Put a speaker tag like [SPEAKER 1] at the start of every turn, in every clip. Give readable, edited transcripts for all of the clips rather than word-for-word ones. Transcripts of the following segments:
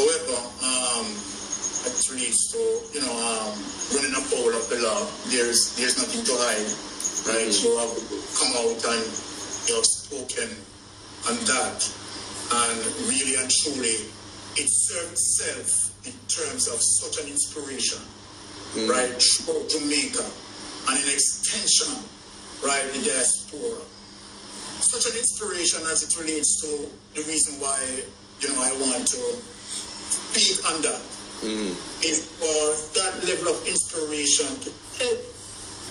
[SPEAKER 1] However, it relates to, running afoul of the law. There's nothing to hide, right? You have come out and you have spoken on that, and really and truly, it served itself in terms of such an inspiration, right? Throughout Jamaica, and in extension, right, the diaspora. Such an inspiration as it relates to the reason why, I want to speak on that. Is for that level of inspiration to help,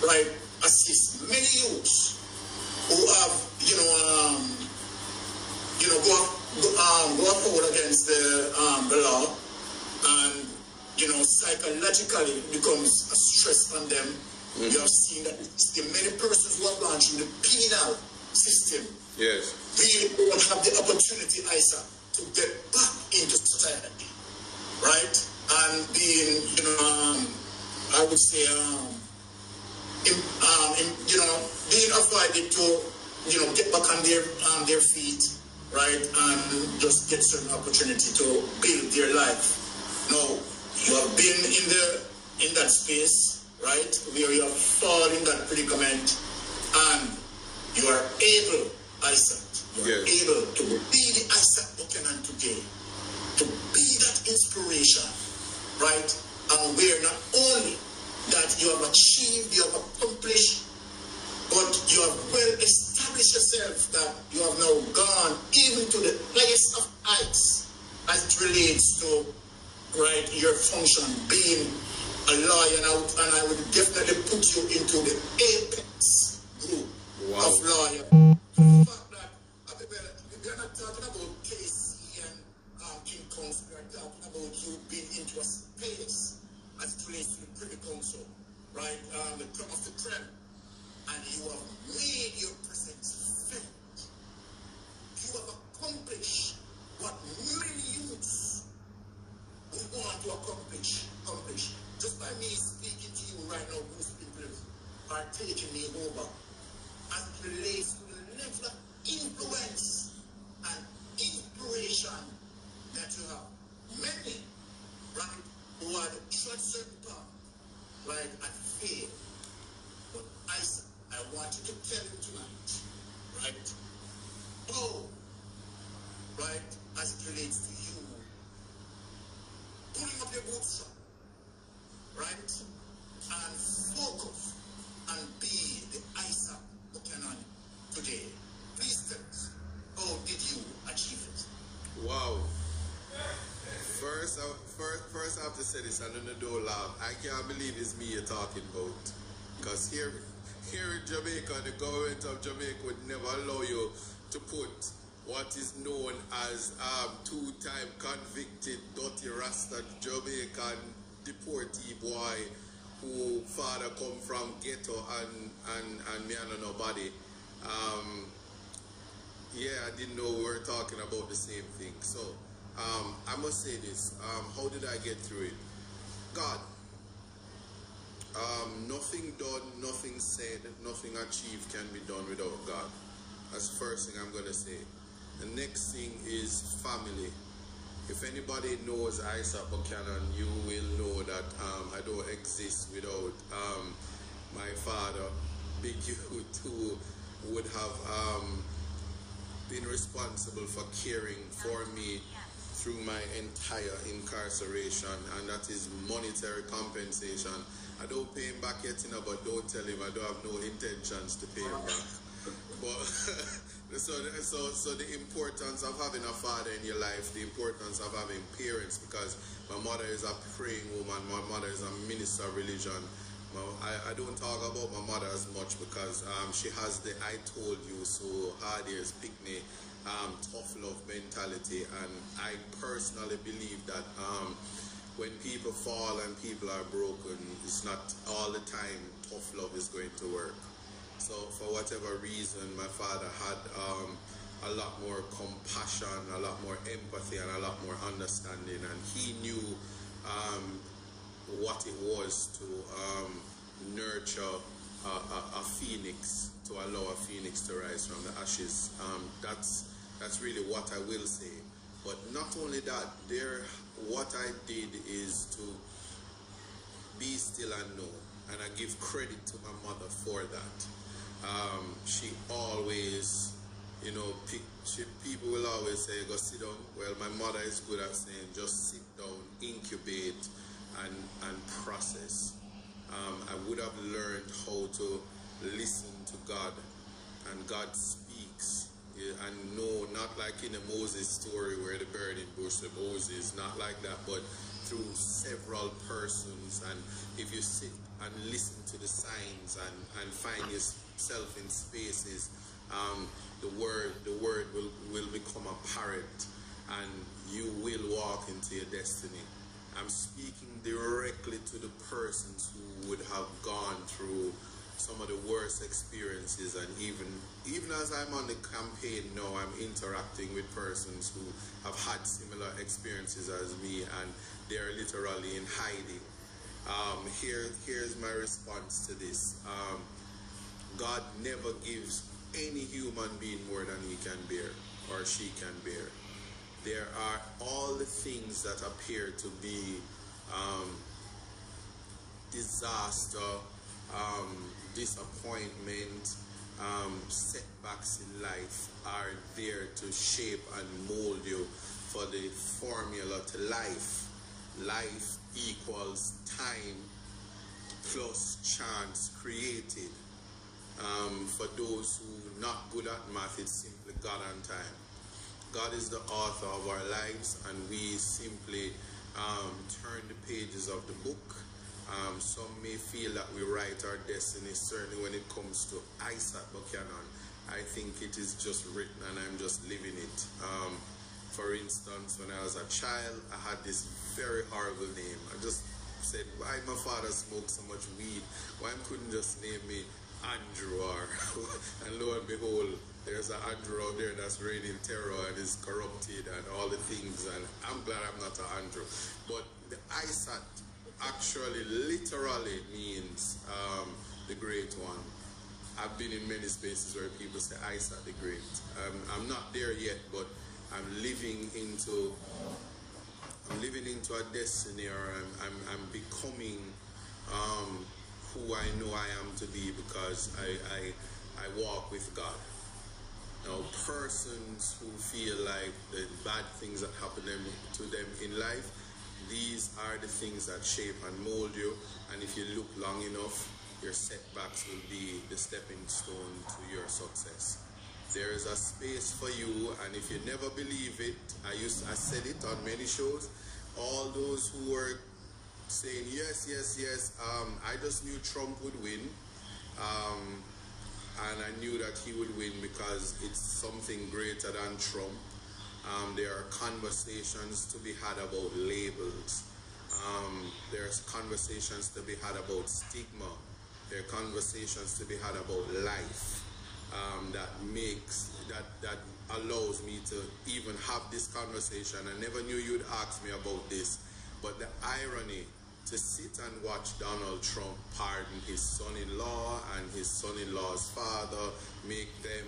[SPEAKER 1] right, assist many youths who have, go forward against the law, and psychologically it becomes a stress on them. You have seen that the many persons who have gone through the penal system,
[SPEAKER 2] yes,
[SPEAKER 1] really don't have the opportunity, Isaac, to get back into society, right? And being, I would say, being avoided to, get back on their feet, right, and just get certain opportunity to build their life. Now, you have been in that space, right, where you have fallen in that predicament, and you are able, Isaac, able to be the Isat Buchanan today, to be that inspiration, right, and where not only that you have achieved, you have accomplished, but you have well established yourself that you have now gone even to the highest of heights as it relates to, right, your function being a lawyer, and I would definitely put you into the apex group of lawyers. The fact that we are not talking about KC and King Council, we are talking about you being into a space as it relates to the Privy Council, right? The creme of the creme. And you have made your presence felt. You have accomplished what many youths would want to accomplish. Just by me speaking to you right now, those people are taking me over as it relates to the level of influence and inspiration that you have. Many, right, who are the trusted path, right, and fail. But I want you to tell him tonight, right, how, right, as it relates to you, pulling up your bootstrap, right, and focus and be the Isat Buchanan today. Please tell us, how did you achieve it?
[SPEAKER 2] Wow. First I have to say this, and then don't laugh. I can't believe it's me you're talking about. Because here in Jamaica, the government of Jamaica would never allow you to put what is known as two-time convicted dirty Rasta Jamaican deportee boy who father come from ghetto and me and nobody. Yeah, I didn't know we were talking about the same thing. So I must say this. How did I get through it? God. Nothing done, nothing said, nothing achieved can be done without God. That's the first thing I'm going to say. The next thing is family. If anybody knows Isat Buchanan, you will know that I don't exist without my father, Big Youth, who would have been responsible for caring for me through my entire incarceration, and that is monetary compensation. I don't pay him back yet, but don't tell him I don't have no intentions to pay him back. But so the importance of having a father in your life, the importance of having parents, because my mother is a praying woman, my mother is a minister of religion. I don't talk about my mother as much because she has the I told you so, hard ears, pick me, tough love mentality, and I personally believe that when people fall and people are broken, it's not all the time tough love is going to work. So for whatever reason, my father had a lot more compassion, a lot more empathy, and a lot more understanding, and he knew what it was to nurture a phoenix, to allow a phoenix to rise from the ashes. That's really what I will say. But not only that, what I did is to be still and know, and I give credit to my mother for that. She always, you know, people will always say, go sit down. Well, my mother is good at saying, just sit down, incubate, and process. I would have learned how to listen to God, and God speaks. And no, not like in the Moses story where the burning bush, the Moses, not like that, but through several persons. And if you sit and listen to the signs and find yourself in spaces, the word will become apparent, and you will walk into your destiny. I'm speaking directly to the persons who would have gone through some of the worst experiences, and even as I'm on the campaign now, I'm interacting with persons who have had similar experiences as me, and they're literally in hiding. Here's my response to this. God never gives any human being more than he can bear or she can bear. There are all the things that appear to be disaster, disappointment, setbacks in life are there to shape and mold you for the formula to life. Life equals time plus chance created. For those who are not good at math, it's simply God and time. God is the author of our lives, and we simply turn the pages of the book. Some may feel that we write our destiny, certainly when it comes to Isat Buchanan. I think it is just written and I'm just living it. For instance, when I was a child, I had this very horrible name. I just said, why my father smoked so much weed? Why couldn't just name me Andrew? And lo and behold, there's an Andrew out there that's reigning terror and is corrupted and all the things, and I'm glad I'm not an Andrew. But the Isat actually literally means the great one. I've been in many spaces where people say Isat the great. I'm not there yet, but I'm living into a destiny, or I'm becoming who I know I am to be, because I walk with God. Now, persons who feel like the bad things that happen to them in life, these are the things that shape and mold you, and if you look long enough, your setbacks will be the stepping stone to your success. There is a space for you, and if you never believe it, I said it on many shows, all those who were saying yes, I just knew Trump would win, and I knew that he would win because it's something greater than Trump. There are conversations to be had about labels. There's conversations to be had about stigma. There are conversations to be had about life that allows me to even have this conversation. I never knew you'd ask me about this, but the irony to sit and watch Donald Trump pardon his son-in-law and his son-in-law's father, make them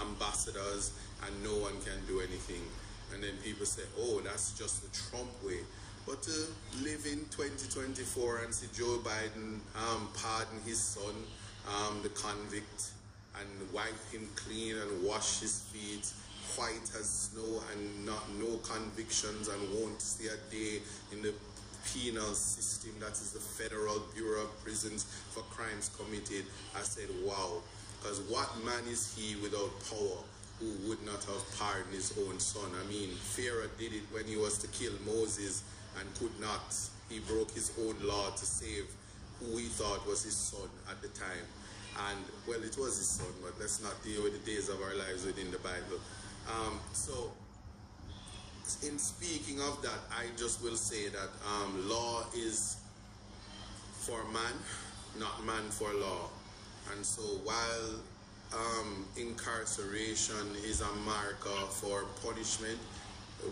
[SPEAKER 2] ambassadors, and no one can do anything. And then people say, oh, that's just the Trump way. But to live in 2024 and see Joe Biden pardon his son, the convict, and wipe him clean and wash his feet, white as snow, and no convictions, and won't see a day in the penal system, that is the Federal Bureau of Prisons for crimes committed. I said, wow, because what man is he without power who would not have pardoned his own son? I mean, Pharaoh did it when he was to kill Moses and could not. He broke his own law to save who he thought was his son at the time. And, well, it was his son, but let's not deal with the days of our lives within the Bible. So, in speaking of that, I just will say that law is for man, not man for law. And so while incarceration is a marker for punishment,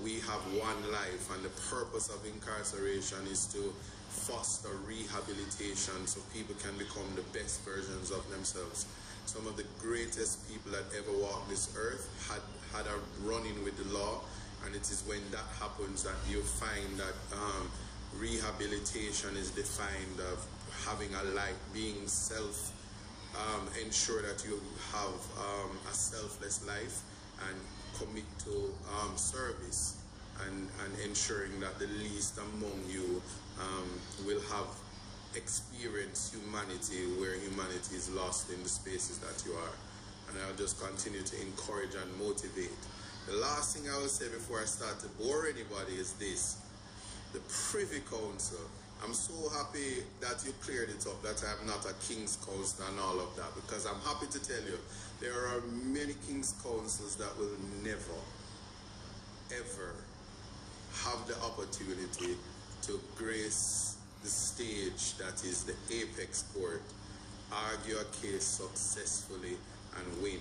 [SPEAKER 2] we have one life, and the purpose of incarceration is to foster rehabilitation so people can become the best versions of themselves. Some of the greatest people that ever walked this earth had a run-in with the law. And it is when that happens that you find that rehabilitation is defined of having a life, being ensure that you have a selfless life and commit to service and ensuring that the least among you will have experienced humanity where humanity is lost in the spaces that you are. And I'll just continue to encourage and motivate. The last thing I will say before I start to bore anybody is this. The Privy Council, I'm so happy that you cleared it up, that I'm not a King's Council and all of that, because I'm happy to tell you, there are many King's Councils that will never, ever have the opportunity to grace the stage that is the apex court, argue a case successfully and win.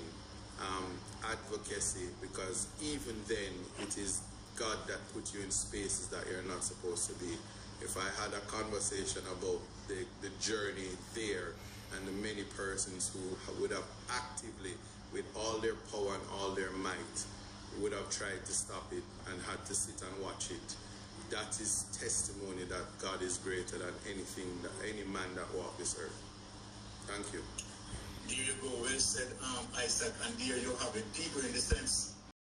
[SPEAKER 2] Advocacy, because even then it is God that put you in spaces that you're not supposed to be. If I had a conversation about the journey there and the many persons who would have actively, with all their power and all their might, would have tried to stop it and had to sit and watch it, that is testimony that God is greater than anything, that any man that walks this earth. Thank you.
[SPEAKER 1] There you go, well said, Isaac, and there you have it. People, in the sense,